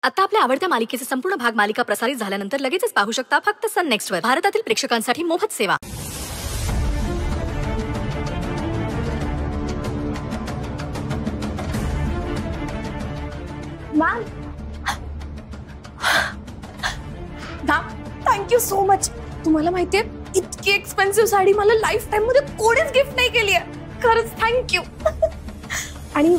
आता आपल्या आवडत्या मालिकेचे संपूर्ण भाग मालिका प्रसारित झाल्यानंतर लगेचच पाहू शकता फक्त सन नेक्स्ट वर. भारतातील प्रेक्षकांसाठी मोफत सेवा. Ma'am thank you so much. तुम्हाला माहितीये इतकी एक्सपेन्सिव्ह साडी मला लाईफ टाइम मध्ये कोणीच गिफ्ट नाही केली आहे. खरंच थँक्यू. आणि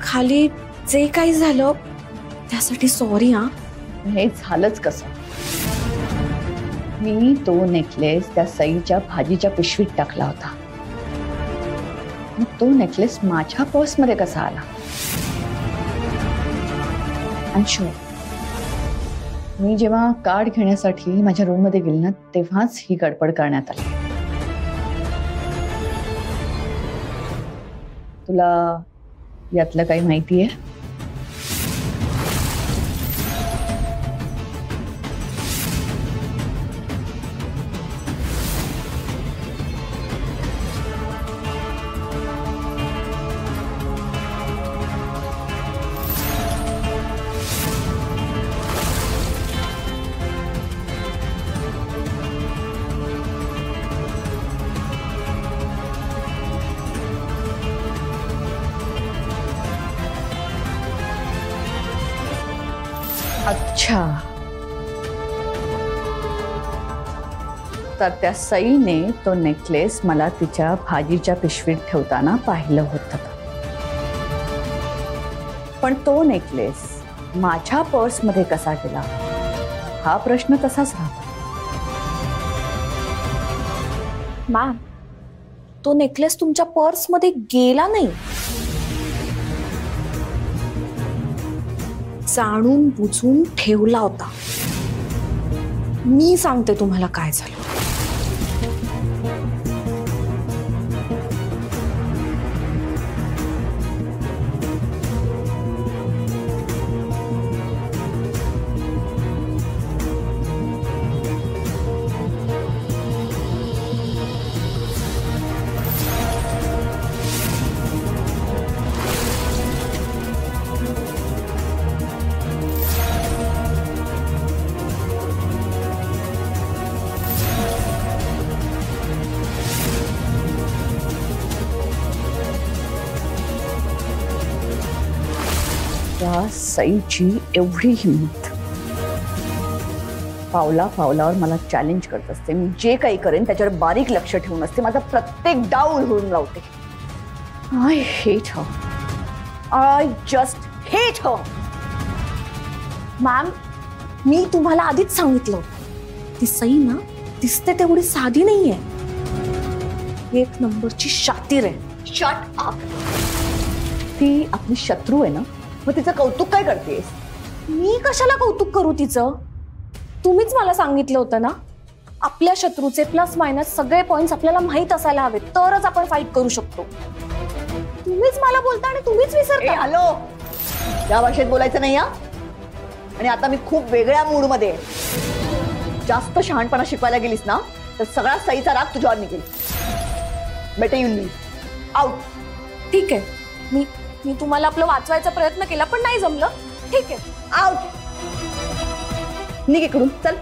खाली जे काही झालं त्यासाठी सॉरी. हा हे झालंच कसं? मी तो नेकलेस त्या सईच्या भाजीच्या पिशवीत टाकला होता. तो नेकलेस माझ्या पर्समध्ये कसा आला? आणि शुअर मी जेव्हा कार्ड घेण्यासाठी माझ्या रूम मध्ये गेले ना तेव्हाच ही गडबड करण्यात आली. तुला यातलं काही माहिती आहे? अच्छा, तर त्या सईने तो नेकलेस मला तिच्या भाजीच्या पिशवीत ठेवताना पाहिलं होतं. पण तो नेकलेस माझ्या पर्समध्ये कसा गेला हा प्रश्न तसाच राहतो. मॅम तो नेकलेस तुमच्या पर्समध्ये गेला नाही. जाणून बुजून ठेवला होता. मी सांगते तुम्हाला काय झालं. त्या सईची एवढी हिंमत. पावला पावलावर मला चॅलेंज करत असते. मी जे काही करेन त्याच्यावर बारीक लक्ष ठेवून असते. माझा प्रत्येक डाव उधळून लावते. I hate her. I just hate her. Ma'am मी तुम्हाला आधीच सांगितलं ती सई ना दिसते तेवढी साधी नाहीये. एक नंबरची शातीर आहे. Shut up. ती आपली शत्रू आहे ना, मग तिचं कौतुक काय करतेस? मी कशाला कौतुक करू तिचं? तुम्हीच मला सांगितलं होतं ना आपल्या शत्रूचे प्लस मायनस सगळे पॉइंट्स आपल्याला माहित असायला हवेत तरच आपण फाईट करू शकतो. तुम्हीच मला बोलता आणि तुम्हीच विसरता. हॅलो, या भाषेत बोलायचं नाही हा. आणि आता मी खूप वेगळ्या मूड मध्ये आहे. जास्त शहाणपणा शिकवायला गेलीस ना तर सगळा सईचा राग तुझ्यावर निघेल. बेटे यू लीव आउट. ठीक आहे, मी तुम्हाला आपलं वाचवायचा प्रयत्न केला पण नाही जमलं. ठीक आहे, आउट. निघ इकडून, चल.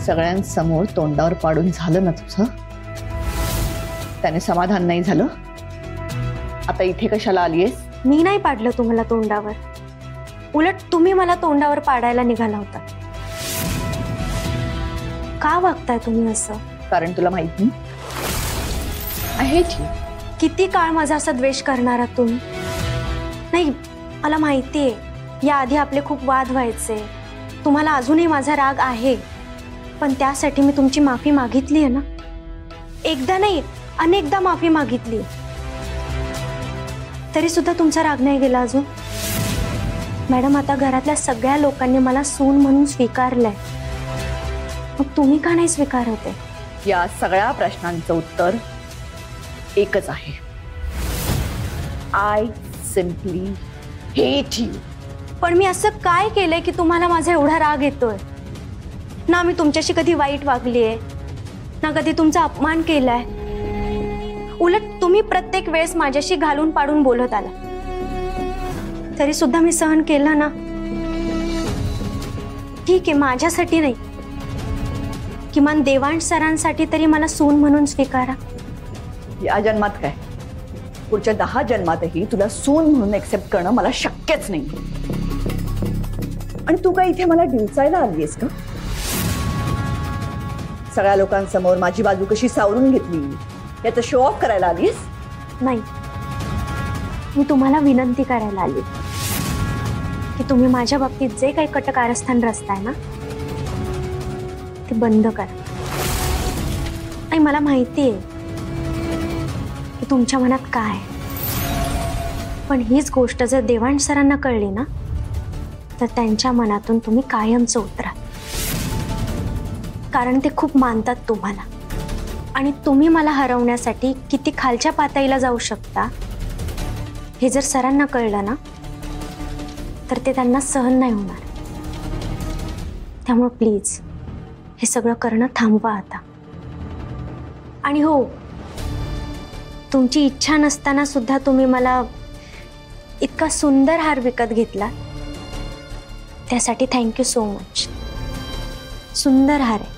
सगळ्यांसमोर तोंडावर पाडून झालं ना तुझं? त्याने समाधान नाही झालं. आता इथे कशाला आलीयस? मी नाही पाडलं तुम्हाला तोंडावर. उलट तुम्ही मला तोंडावर पाडायला निघाला होता. का वागताय तुम्ही असं? कारण तुला माहित नाही. I hate you. किती काळ माझा असा द्वेष करणार आहात तुम्ही? नाही, मला माहितीये याआधी आपले खूप वाद व्हायचे. तुम्हाला अजूनही माझा राग आहे. पण त्यासाठी मी तुमची माफी मागितली आहे ना. एकदा नाही अनेकदा माफी मागितली. तरी सुद्धा तुमचा राग नाही गेला अजून. मॅडम आता घरातल्या सगळ्या लोकांनी मला सून म्हणून स्वीकारलंय. मग तुम्ही का नाही स्वीकारत आहे? या सगळ्या प्रश्नांचं उत्तर एकच आहे. I simply hate you. पण मी असं काय केलंय की तुम्हाला माझा एवढा राग येतोय? ना मी तुमच्याशी कधी वाईट वागलीये, ना कधी तुमचा अपमान केलाय. उलट तुम्ही प्रत्येक वेळेस माझ्याशी घालून पाडून बोलत आला, तरी सुद्धा मी सहन केलं ना. ठीक आहे, माझ्यासाठी नाही, किमान देवांश सरांसाठी तरी मला सून म्हणून स्वीकारा. या जन्मात काय, पुढच्या 10 जन्मातही तुला सून म्हणून एक्सेप्ट करणं मला शक्यच नाही. आणि तू काय इथे मला डिवचायला आलीयस का? सगळ्या लोकांसमोर माझी बाजू कशी सावरून घेतली याचा शो ऑफ करायला आलीस? नाही, मी तुम्हाला विनंती करायला आली की तुम्ही माझ्या बाबतीत जे काही कटकारस्थान रचताय ना ते बंद करा. आणि मला माहिती आहे की तुमच्या मनात काय आहे, पण हीच गोष्ट जर देवांश सरांना कळली ना तर त्यांच्या मनातून तुम्ही कायमचं उतरा. कारण ते खूप मानतात तुम्हाला, आणि तुम्ही मला हरवण्यासाठी किती खालच्या पातळीला जाऊ शकता हे जर सरांना कळलं ना तर ते त्यांना सहन नाही होणार. त्यामुळे प्लीज हे सगळं करणं थांबवा आता. आणि हो, तुमची इच्छा नसताना सुद्धा तुम्ही मला इतका सुंदर हार विकत घेतला, त्यासाठी थँक्यू सो मच. सुंदर हार आहे.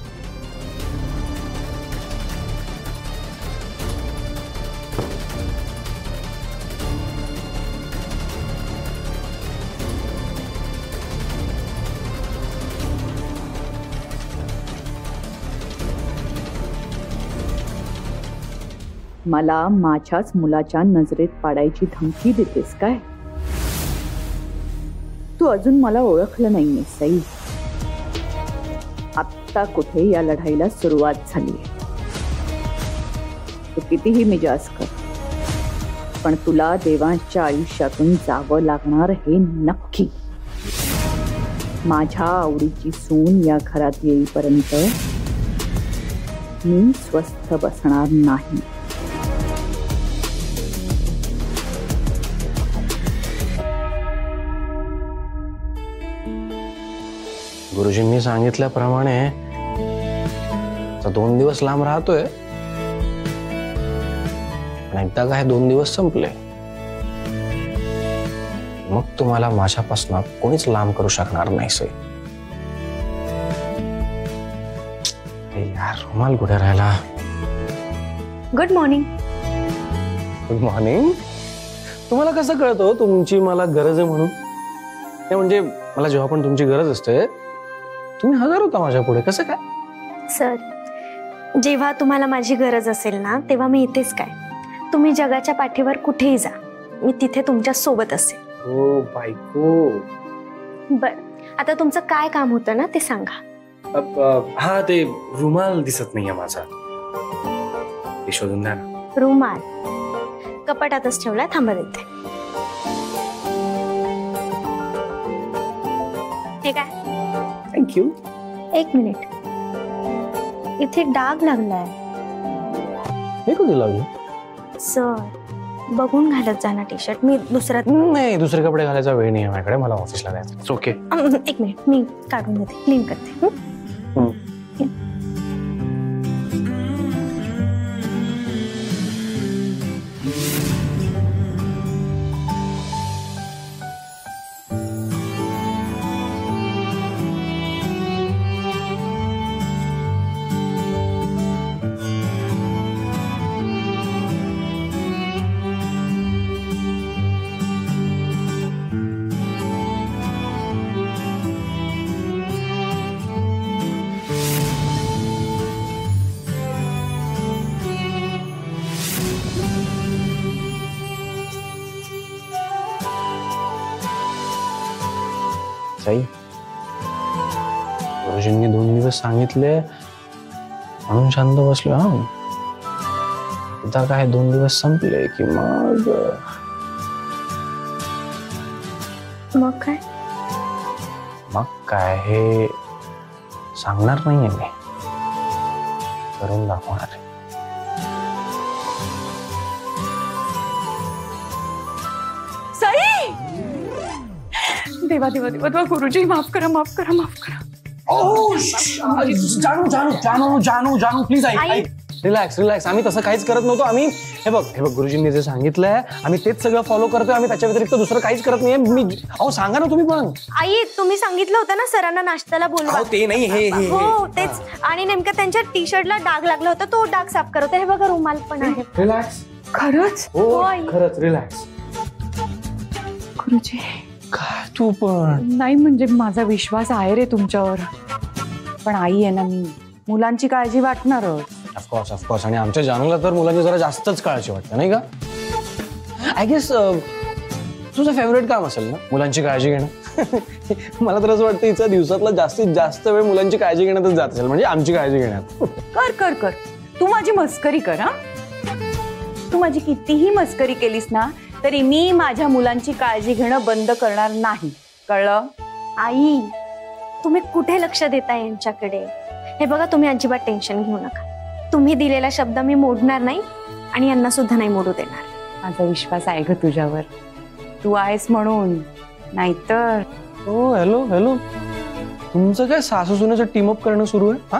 मला माझ्याच मुलाच्या नजरेत पाडायची धमकी देतेस काय? तू अजून मला ओळखलं नाहीयेस सई. आत्ता कुठे या लढाईला सुरुवात झालीये. तू कितीही मिजाज कर, पण तुला देवांच्या आयुष्यातून जावं लागणार हे नक्की. माझ्या आवडीची सून या घरात येईपर्यंत मी स्वस्थ बसणार नाही. गुरुजींनी सांगितल्याप्रमाणे आता 2 दिवस लांब राहतोय, पण एकदा काय 2 दिवस संपले मग तुम्हाला माझ्यापासून कोणीच लांब करू शकणार नाही सई. यार, रुमाल कुठे राहिला? Good morning. Good morning. तुम्हाला कसं कळतं तुमची मला गरज आहे म्हणून? ते म्हणजे मला जेव्हा पण तुमची गरज असते तुम्ही हजर होता माझ्या पुढे. कसं काय? सर, जेव्हा तुम्हाला माझी गरज असेल ना तेव्हा मी इथेच काय, तुम्ही जगाच्या पाठीवर कुठेही जा, मी तिथे तुमच्या सोबत असेल. हो बायको. बर, आता तुमचं काय काम होतं ना ते सांगा. हा, ते रुमाल दिसत नाहीये माझा, ते शोधून द्या ना. रुमाल कपाटातच ठेवलाय, थांबा देते. ठीक आहे, थँक्यू. 1 मिनिट, इथे डाग लागलाय. हे कधी लागलं? सर, बघून घालत जाणार टी शर्ट. मी दुसरा नाही, दुसरे कपडे घालायचा वेळ नाही आहे माझ्याकडे, मला ऑफिसला जायचं. ओके, 1 मिनिट, मी काढून देते, क्लीन करते. साई, गुरुजींनी 2 दिवस सांगितले म्हणून शांत बसलो. हा, आता काय 2 दिवस संपले की मग काय मग काय हे सांगणार नाहीये मी. करून दाखवणार आहे. सई, देवा देवा देवा देवा, गुरुजी माफ करा माफ करा माफ करा. जानू जानू जानू जानू जानू प्लीज ऐक. Relax relax. आम्ही तसं काहीच करत नव्हतो. आम्ही हे बघ गुरुजींनी जे सांगितलंय आम्ही तेच सगळं फॉलो करतोय. आम्ही त्याच्या व्यतिरिक्त दुसरं काहीच करत नाहीये. मी अहो सांगा ना तुम्ही पण. आई, तुम्ही सांगितलं होतं ना सरांना नाश्त्याला बोलवा. ते नाही हे हो तेच. आणि नेमकं त्यांच्या टी शर्टला डाग लागला होता, तो डाग साफ करत होते. हे बघा रुमाल पण आहे. रिलॅक्स. खरंच हो खरंच रिलॅक्स. गुरुजी काय तू पण. नाही म्हणजे माझा विश्वास आहे रे तुमच्यावर, पण आई आहे ना, मी मुलांची काळजी वाटणारच. Of course of course. आणि आमच्या जानूला तर मुलांची जरा जास्तच काळजी वाटते नाही का. आय गेस तुझं फेवरेट काम असेल ना मुलांची काळजी घेणं. मला तर असं वाटतं हिचा दिवसातला जास्तीत जास्त वेळ मुलांची काळजी घेण्यातच जात असेल, म्हणजे आमची काळजी घेण्यात. कर कर कर, तू माझी मस्करी कर. हा, तू माझी कितीही मस्करी केलीस ना तरी मी माझ्या मुलांची काळजी घेणं बंद करणार नाही, कळलं. आई, तुम्ही कुठे लक्ष देताय यांच्याकडे. हे बघा, तुम्ही अजिबात टेन्शन घेऊ नका. तुम्ही दिलेला शब्द मी मोडणार नाही आणि यांना सुद्धा नाही मोडू देणार. माझा विश्वास आहे ग तुझ्यावर, तू आहेस म्हणून, नाहीतर. हो हॅलो हॅलो. तुमचं काय सासू सुनेचं टीम अप करणं सुरू आहे. हा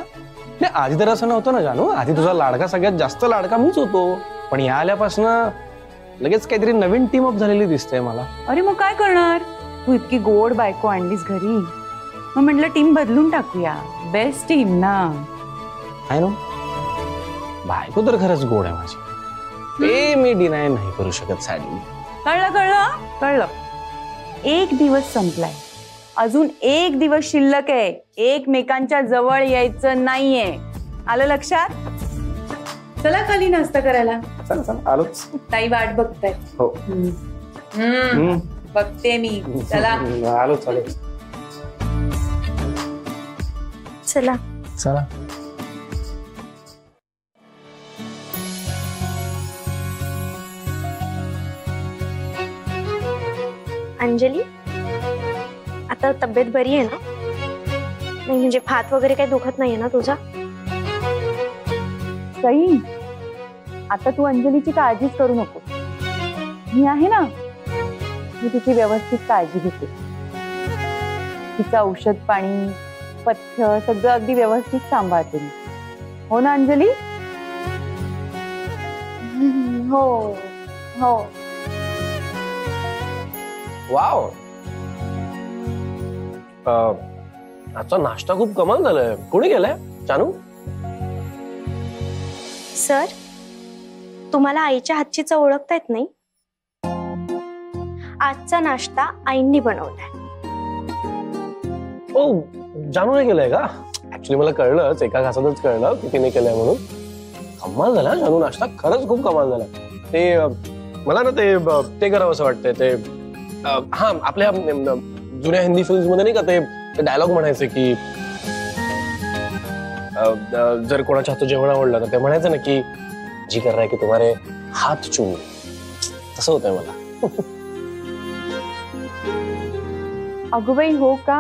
नाही, आधी तर असं नव्हतं ना जानू. आधी तुझा लाडका सगळ्यात जास्त लाडका मीच होतो, पण या आल्यापासून लगेच काहीतरी नवीन टीम अप झालेली दिसते मला. अरे मग काय करणार, तू इतकी गोड बायको आणलीस घरी, मग म्हटलं टीम बदलून टाकूया. बेस्ट टीम ना. आहे ना, बायको तर खरंच गोड आहे माझी, ते मी डिनाय नाही करू शकत सॅडली. कळलं कळलं कळलं. एक दिवस संपलाय, अजून एक दिवस शिल्लक आहे. एकमेकांच्या जवळ यायचं नाहीये, आलं लक्षात. चला खाली नाश्ता करायला. चल चल आलोच. ताई वाट बघताय. हो बघते मी. चला आलोच आलोच. चला चला. अंजली, आता तब्येत बरी आहे ना? नाही म्हणजे हात वगैरे काही दुखत नाहीये ना तुझा? सई, आता तू अंजलीची काळजीच करू नको. मी आहे ना, मी तिची व्यवस्थित काळजी घेते. तिचं औषध पाणी पथ्य सगळं अगदी व्यवस्थित सांभाळते मी. हो ना अंजली? हो हो. वाव, आजचा नाश्ता खूप कमाल झालाय. कोणी केलाय जानू? सर, तुम्हाला आईच्या हातची चव ओळखता येत नाही? आजचा नाश्ता आईंनी बनवलाय. ओ, जानूने केलंय का? ऍक्च्युली मला कळलंच, एका घासातच कळलं की तिने केलंय म्हणून. कमाल झाला जानू नाश्ता, खरंच खूप कमाल झाला. ते मला ना ते करावं असं वाटतंय. ते हा, आपल्या जुन्या हिंदी फिल्म्स मध्ये नाही का ते डायलॉग म्हणायचे की जर कोणाच्या हातचं जेवण आवडलं तर ते म्हणायचं ना की जी कर रहा है की तुम्हारे हात चूम. तसं होतंय मला. अगं बाई, हो का?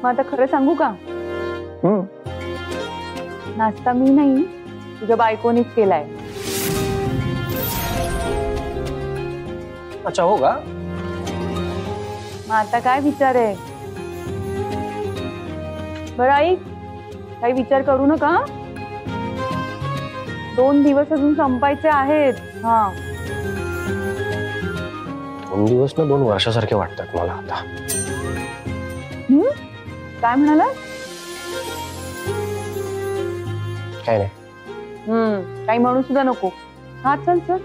मग आता खरं सांगू का? नाश्ता मी नाही, तुझ्या बायकोनीच केलाय. अच्छा, हो का? मग आता काय विचार आहे? बरं आई, काही विचार करू नका. 2 दिवस अजून संपायचे आहेत. हा, 2 दिवस ना 2 वर्षासारखे वाटतात मला आता. काय म्हणाला? काय नाही. काही म्हणू सुद्धा नको. हा, चल चल.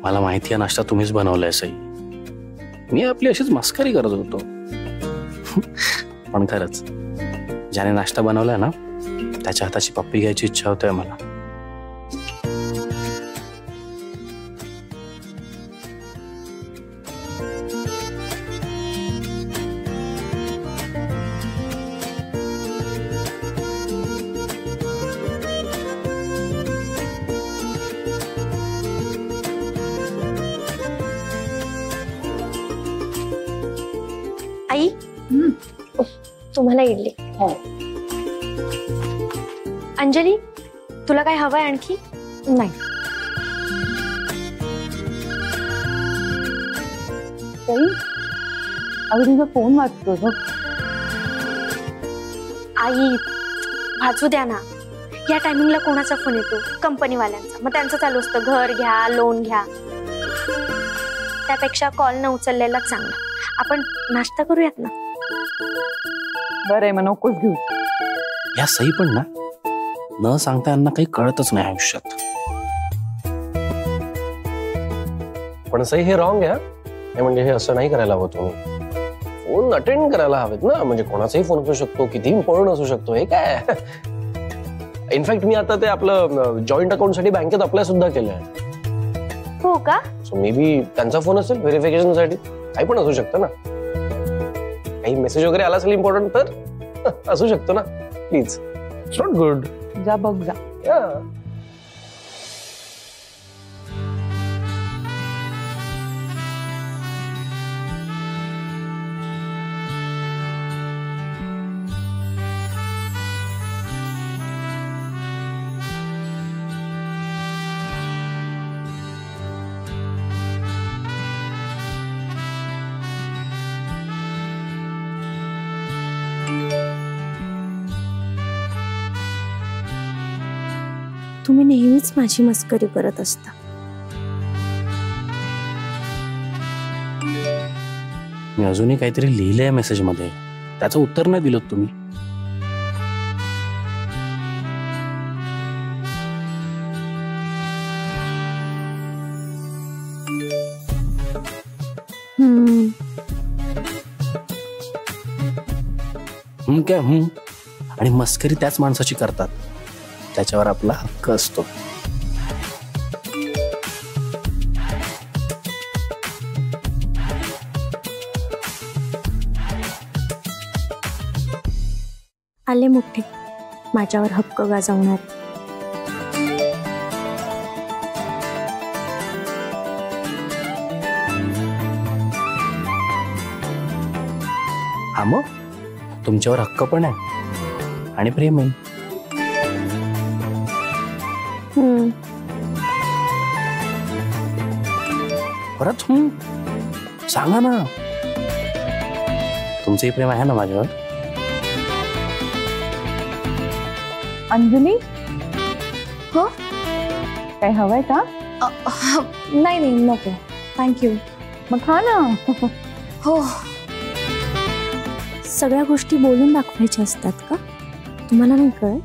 मला माहिती आहे नाश्ता तुम्हीच बनवलाय सई. मी आपली अशीच मस्करी करत होतो. पण खरंच ज्याने नाश्ता बनवलाय ना त्याच्या हाताची पप्पी घ्यायची इच्छा होते मला. तुम्हाला इडली. हो. अंजली, तुला काय हवंय आणखी? नाही. अगदी फोन वाजतो बघ. आई, वाचू द्या ना. या टायमिंगला कोणाचा फोन येतो? कंपनीवाल्यांचा. मग त्यांचं चालू असतं घर घ्या, लोन घ्या. त्यापेक्षा कॉल न उचललेला चांगला. आपण नाश्ता करूयात ना. बरं आहे, मग नकोच घेऊ. या सई पण ना न सांगता यांना काही कळतच नाही आयुष्यात. पण सई हे रॉंग आहे. हे म्हणजे हे असं नाही करायला हवं. तुम्ही फोन अटेंड करायला हवेत ना. म्हणजे कोणाचाही फोन असू शकतो, किती इम्पॉर्टंट असू शकतो. हे काय इनफॅक्ट मी आता ते आपलं जॉईंट अकाउंट साठी बँकेत अप्लाय सुद्धा केलंय. हो का? सो मे बी त्यांचा फोन असेल व्हेरिफिकेशन साठी. काही पण असू शकतं ना. काही मेसेज वगैरे आला असेल इम्पॉर्टंट तर असू शकतो ना. Please, it's not good. जा बघ जा. तुम्ही नेहमीच माझी मस्करी करत असता. मी अजूनही काहीतरी लिहिलंय मेसेज मध्ये, त्याचं उत्तर नाही दिलं तुम्ही. काय आणि मस्करी त्याच माणसाची करतात त्याच्यावर आपला हक्क असतो. आले मोठे माझ्यावर हक्क गाजवणार. हा मग तुमच्यावर हक्क पण आहे आणि प्रेम आहे. परत सांगा ना, तुमचंही प्रेम आहे ना माझ्यावर? अंजली, हो काय हवंय का? नाही नाही नको, थँक्यू. मग खा ना. हो. सगळ्या गोष्टी बोलून दाखवायच्या असतात का? तुम्हाला नाही कळत?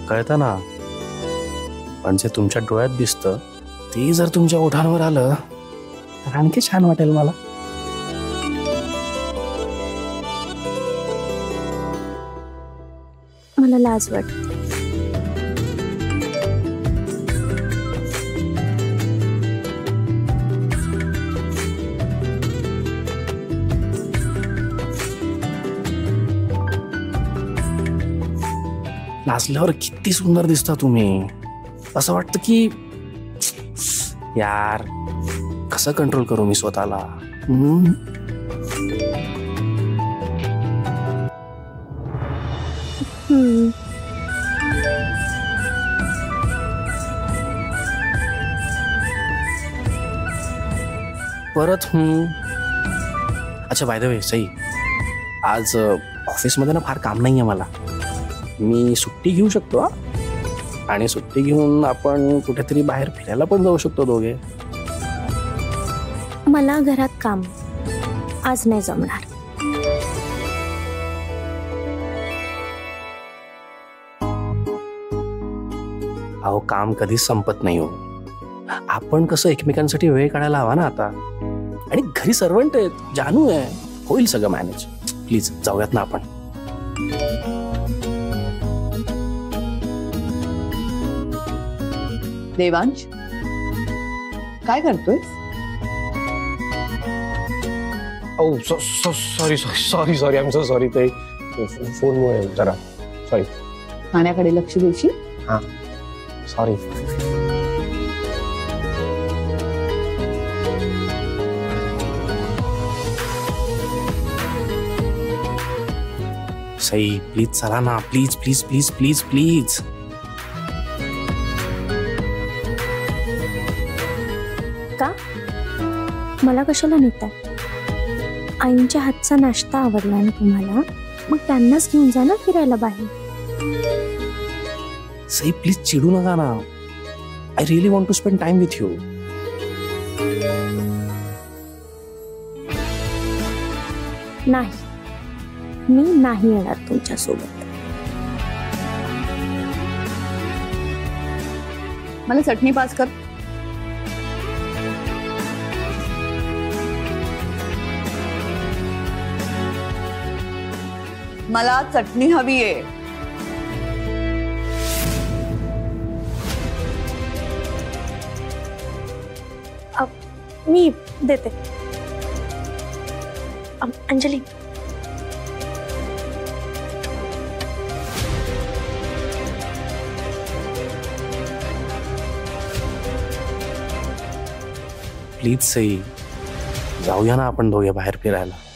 कळतं ना, पण जे तुमच्या डोळ्यात दिसतं ते जर तुमच्या ओठांवर आलं तर आणखी छान वाटेल मला. मला लाज वाटते. लाजल्यावर किती सुंदर दिसता तुम्ही. असं वाटतं की यार कसं कंट्रोल करू मी स्वतःला. परत अच्छा बाय द वे सई, आज ऑफिसमध्ये ना फार काम नाहीये मला. मी सुट्टी घेऊ शकतो आणि सुट्टी घेऊन आपण कुठेतरी बाहेर फिरायला पण जाऊ शकतो दोघे. मला घरात काम आज नाही जमणार. अहो काम कधीच संपत नाही हो. आपण कसं एकमेकांसाठी वेळ काढायला हवा ना आता. आणि घरी सर्वंट आहेत, जानू आहे, होईल सगळं मॅनेज. प्लीज जाऊयात ना आपण. देवांश, काय करतोय? Sorry I am so sorry. ते फोनमुळे जरा सॉरी. खाण्याकडे लक्ष देशील? हा सॉरी. सई प्लीज चला ना, please please please please please. का मला कशाला नेताय? आईंच्या हातचा नाश्ता आवडला ना तुम्हाला, मग त्यांनाच घेऊन जा ना फिरायला बाहेर. सई प्लीज चिडू नका ना. I really want to spend time with you. नाही, मी नाही येणार तुमच्या सोबत. मला चटणी पास कर. मला चटणी हवी आहे. मी देते. अंजली, प्लीज सई जाऊया ना आपण दोघे बाहेर फिरायला.